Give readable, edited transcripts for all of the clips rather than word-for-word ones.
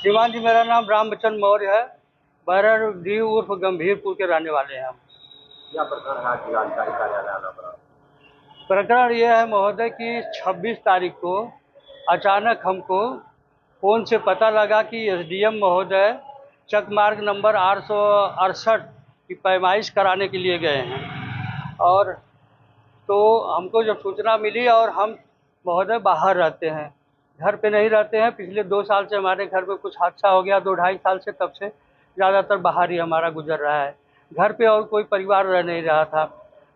श्रीमान जी, मेरा नाम रामबच्चन मौर्य है। बैररडीह उर्फ गंभीरपुर के रहने वाले हैं हम। क्या प्रकरण है आज जिलाधिकारी कार्यालय आना पड़ा? प्रकरण ये है महोदय कि 26 तारीख को अचानक हमको फ़ोन से पता लगा कि एसडीएम महोदय चक मार्ग नंबर 868 की पैमाइश कराने के लिए गए हैं। और तो हमको जब सूचना मिली, और हम महोदय बाहर रहते हैं, घर पे नहीं रहते हैं। पिछले 2 साल से हमारे घर में कुछ हादसा हो गया, 2 ढाई साल से, तब से ज़्यादातर बाहर ही हमारा गुजर रहा है। घर पे और कोई परिवार रह नहीं रहा था।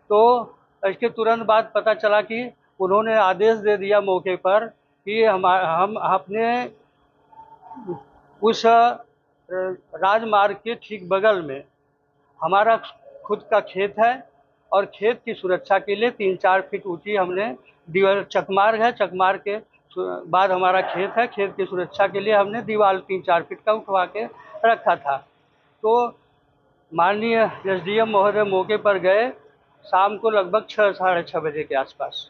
तो इसके तुरंत बाद पता चला कि उन्होंने आदेश दे दिया मौके पर कि हम अपने उस राजमार्ग के ठीक बगल में हमारा खुद का खेत है, और खेत की सुरक्षा के लिए 3-4 फीट ऊंची हमने दीवार, चकमार्ग है, चकमार्ग के बाद हमारा खेत है, खेत की सुरक्षा के लिए हमने दीवार 3-4 फीट का उठवा के रखा था। तो माननीय एसडीएम महोदय मौके पर गए शाम को लगभग 6 साढ़े 6 बजे के आसपास,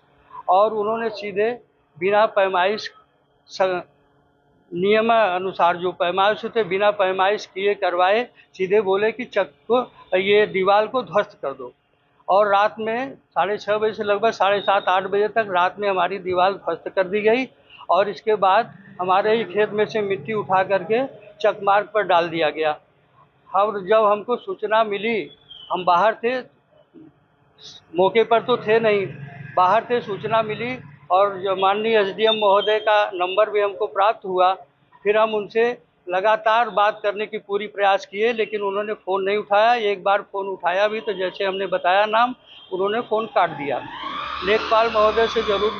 और उन्होंने सीधे बिना पैमाइश नियम अनुसार जो पैमाइश थे बिना पैमाइश किए करवाए सीधे बोले कि चक को, ये दीवार को ध्वस्त कर दो। और रात में 6:30 बजे से लगभग 7:30-8 बजे तक रात में हमारी दीवार ध्वस्त कर दी गई। और इसके बाद हमारे ही खेत में से मिट्टी उठा करके चक मार्ग पर डाल दिया गया। और जब हमको सूचना मिली, हम बाहर थे, मौके पर तो थे नहीं, बाहर थे, सूचना मिली, और जो माननीय एसडीएम महोदय का नंबर भी हमको प्राप्त हुआ। फिर हम उनसे लगातार बात करने की पूरी प्रयास किए, लेकिन उन्होंने फ़ोन नहीं उठाया। एक बार फ़ोन उठाया भी तो जैसे हमने बताया नाम, उन्होंने फ़ोन काट दिया। लेखपाल महोदय से ज़रूर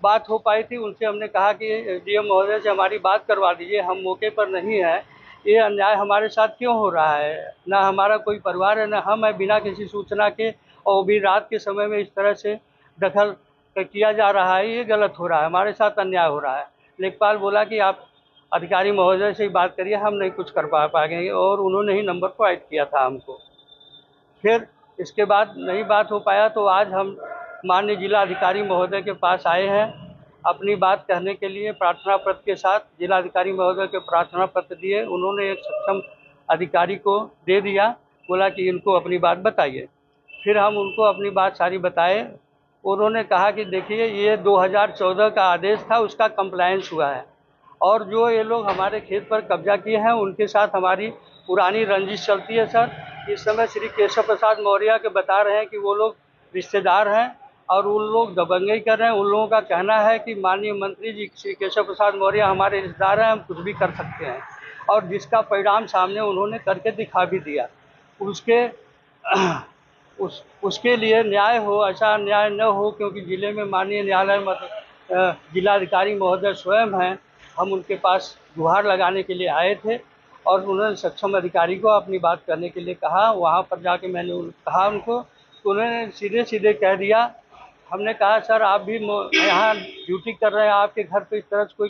बात हो पाई थी, उनसे हमने कहा कि एसडीएम महोदय से हमारी बात करवा दीजिए, हम मौके पर नहीं हैं, ये अन्याय हमारे साथ क्यों हो रहा है, ना हमारा कोई परिवार है, ना हम है, बिना किसी सूचना के, और भी रात के समय में इस तरह से दखल किया जा रहा है, ये गलत हो रहा है, हमारे साथ अन्याय हो रहा है। लेखपाल बोला कि आप अधिकारी महोदय से ही बात करिए, हम नहीं कुछ कर पाएंगे, और उन्होंने ही नंबर प्रोवाइड किया था हमको। फिर इसके बाद नहीं बात हो पाया, तो आज हम माननीय जिलाधिकारी महोदय के पास आए हैं अपनी बात कहने के लिए, प्रार्थना पत्र के साथ। जिलाधिकारी महोदय के प्रार्थना पत्र दिए, उन्होंने एक सक्षम अधिकारी को दे दिया, बोला कि इनको अपनी बात बताइए। फिर हम उनको अपनी बात सारी बताए। उन्होंने कहा कि देखिए, ये 2014 का आदेश था, उसका कंप्लायंस हुआ है, और जो ये लोग हमारे खेत पर कब्जा किए हैं उनके साथ हमारी पुरानी रंजिश चलती है सर। इस समय श्री केशव प्रसाद मौर्य के बता रहे हैं कि वो लोग रिश्तेदार हैं, और उन लोग दबंगई कर रहे हैं। उन लोगों का कहना है कि माननीय मंत्री जी श्री केशव प्रसाद मौर्य हमारे रिश्तेदार हैं, हम कुछ भी कर सकते हैं, और जिसका परिणाम सामने उन्होंने करके दिखा भी दिया। उसके उसके लिए न्याय हो, ऐसा न्याय न हो, क्योंकि ज़िले में माननीय न्यायालय जिलाधिकारी महोदय स्वयं हैं। हम उनके पास गुहार लगाने के लिए आए थे, और उन्होंने सक्षम अधिकारी को अपनी बात करने के लिए कहा। वहाँ पर जाके मैंने कहा उनको, तो उन्होंने सीधे सीधे कह दिया। हमने कहा, सर आप भी यहाँ ड्यूटी कर रहे हैं, आपके घर पे इस तरह से कोई